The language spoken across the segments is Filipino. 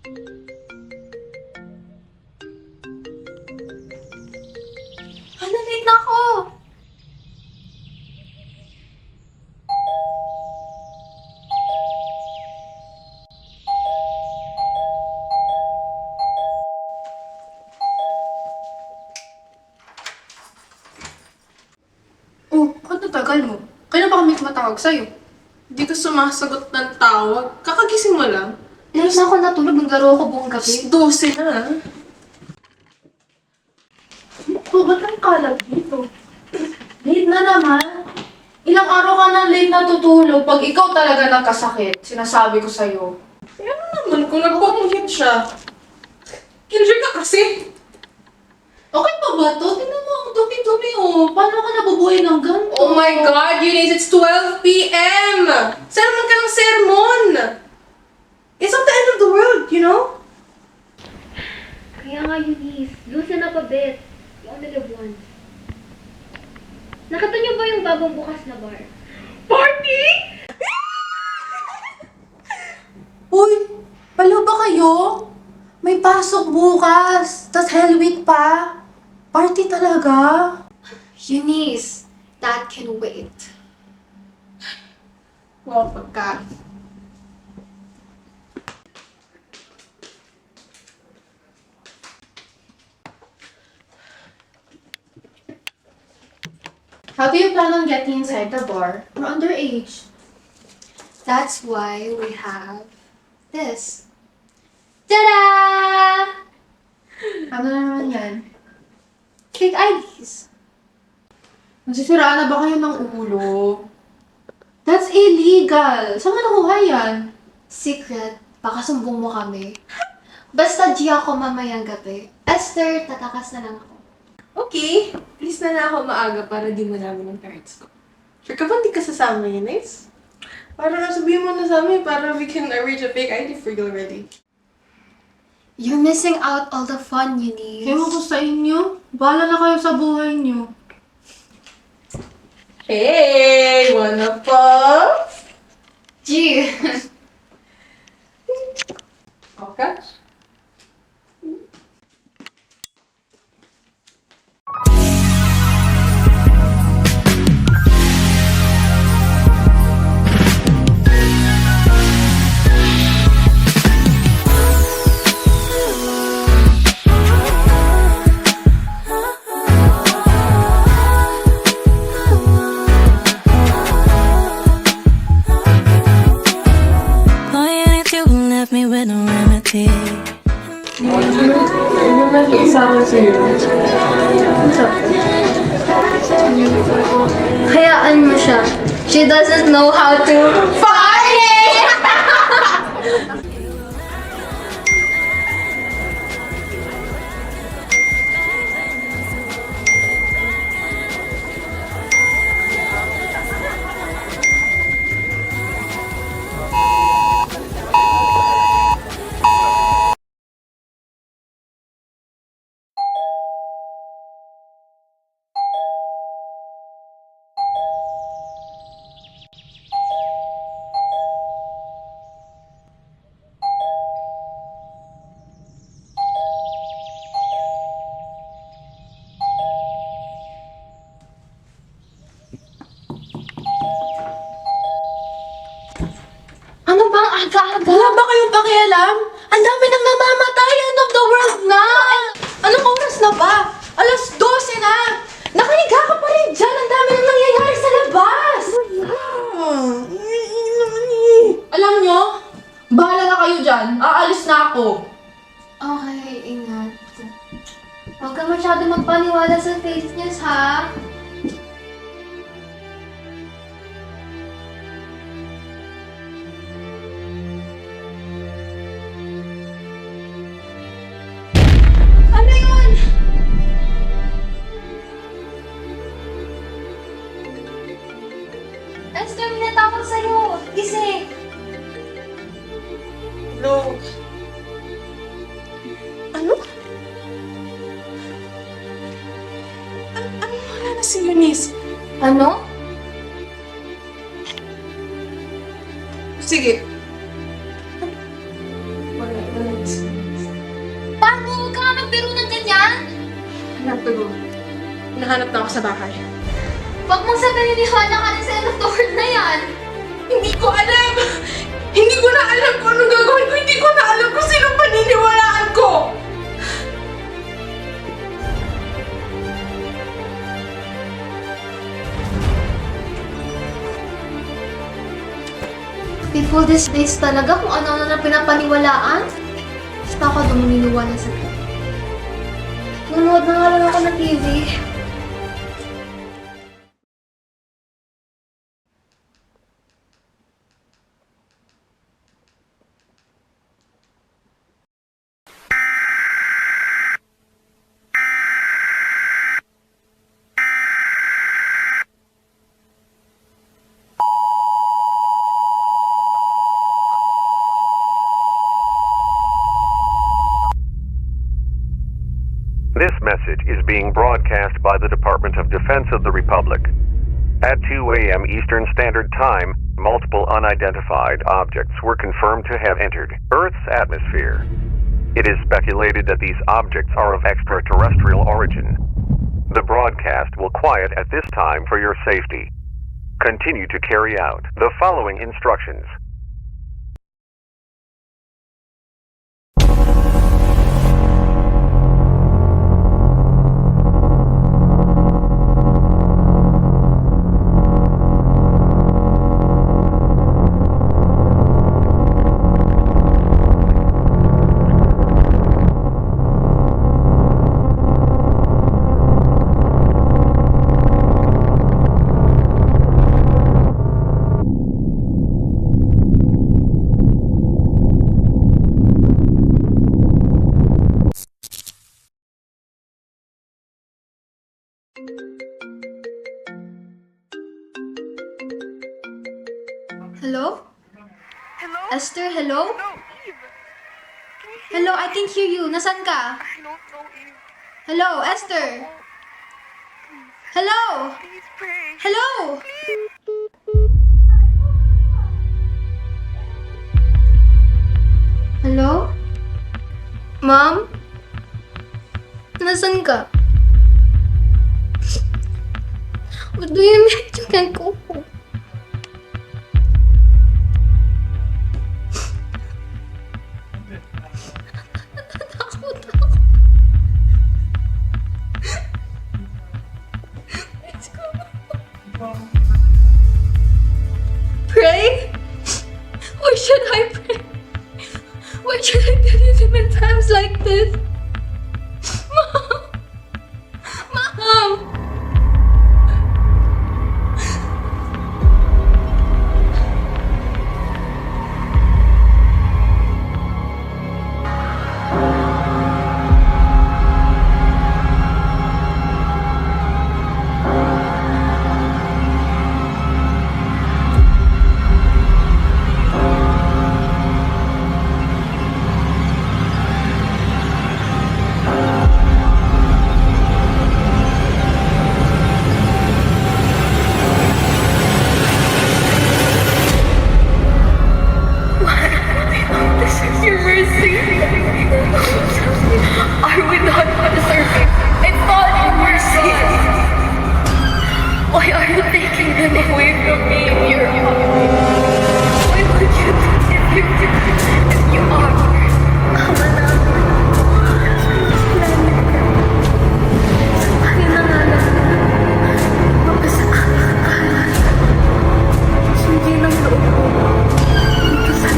Hala, late na ako! Oh, ba't natagal mo? Kailan pa kami tumatawag sa'yo? Hindi ka sumasagot ng tawag. Kakagising mo lang. Late na ako natulog. Naglaro ako buong gabi. 12 na. Oh, ba't ang kalag dito? Late na naman. Ilang araw ka na late natutulog. Pag ikaw talaga nagkasakit, sinasabi ko sa'yo. Eh, ano naman kung nagpapungit siya? Killjoy ka kasi. Okay pa ba to? Tingnan mo, ang dumi-dumi oh. Paano ka nabubuhay ng ganito? Oh my God, Eunice, it's 12 p.m. Sermon ka ng sermon. It's not the end of the world, you know? Kaya nga, Eunice, loosen up a bit. You only live once. Nakita niyo ba yung bagong bukas na bar? Party? Uy, palo ba kayo? May pasok bukas. Tas Hell Week pa. Party talaga. Eunice, that can wait. Wow, pagka. How do you plan on getting inside the bar? We're underage. That's why we have this. Ta-da! Ano na naman yan? Fake IDs. Nasisiraan na ba kayo ng ulo? That's illegal. Saan mo nakuha yan? Secret, baka sumbong mo kami. Basta di ako mamayang gabi. Esther, tatakas na lang ako. Okay, please na ako maaga para di malaman ng parents ko. Sure ka ba hindi ka sasama, Eunice? Para sabihin mo na sa amin para we can arrange a fake ID for you already. You're missing out all the fun, Eunice. Ewan ko sa inyo. Bahala na kayo sa buhay niyo. Hey, wanna pop? Gee. Okay. Boy, and if you left me with no remedy. Hayaan mo siya. She doesn't know how to party! Ano bang aga-aga? Wala ba kayong pakialam? Ang dami nang namamatay. End of the world na! Anong oras na ba? Alas 12 na! Nakahiga ka pa rin dyan! Ang dami nang nangyayari sa labas! Alam nyo, bahala na kayo dyan. Aalis na ako. Okay, ingat. Huwag ka masyado magpaniwala sa fake news, ha? Ano yun? Esther, may natawag sa'yo. Gising. No. Ano? Ano wala na si Eunice? Ano? Sige. Wala. Paano? Huwag ka nga magbiro ng ganyan. Hanap ko. Hinahanap na ako sa bahay. Huwag mong sabihin niwala ka rin sa end of the world na yan. Hindi ko alam! Hindi ko na alam kung anong gagawin ko. Hindi ko na alam kung sino paniniwalaan ko! Before these days talaga kung ano na pinapaniwalaan. Basta ako dumaniniwala sa kanya. Nanood na nga lang ako ng TV. This message is being broadcast by the Department of Defense of the Republic. At 2 a.m. Eastern Standard Time, multiple unidentified objects were confirmed to have entered Earth's atmosphere. It is speculated that these objects are of extraterrestrial origin. The broadcast will quiet at this time for your safety. Continue to carry out the following instructions. Hello? Hello? Esther, hello? No, Eve. Can you hear Hello, me? I can hear you. Nasaan ka? I don't know, Eve. Hello, Esther? Hello? Please pray. Hello? Hello? Mom? Nasaan ka? What do you mean you can't go home? Natakot ako. Let's go. Pray? Why should I pray? Why should I believe him in times like this? Mom! Mom! This is your mercy. Are we not deserving? It's not your mercy. Why are you taking them away from me in your heart? Why would you if you are? Ama namin. Hinangalan mo. Mapasa aming kahalan. Sundin ang loob mo. Dito sa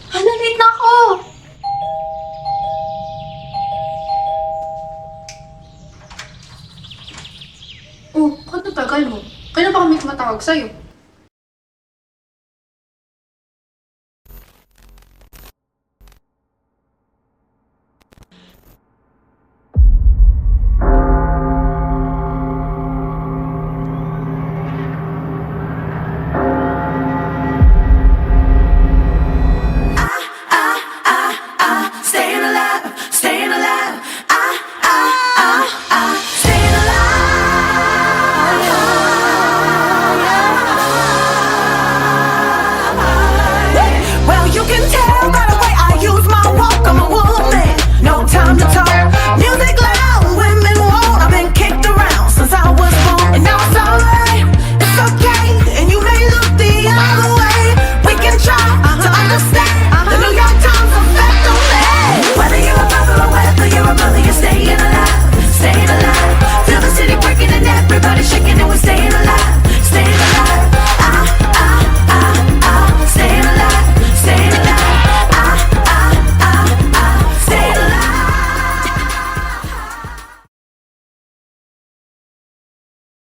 Hala, late na ako! Oh, bakit natagal mo? Kailan pa kami tumatawag sa'yo?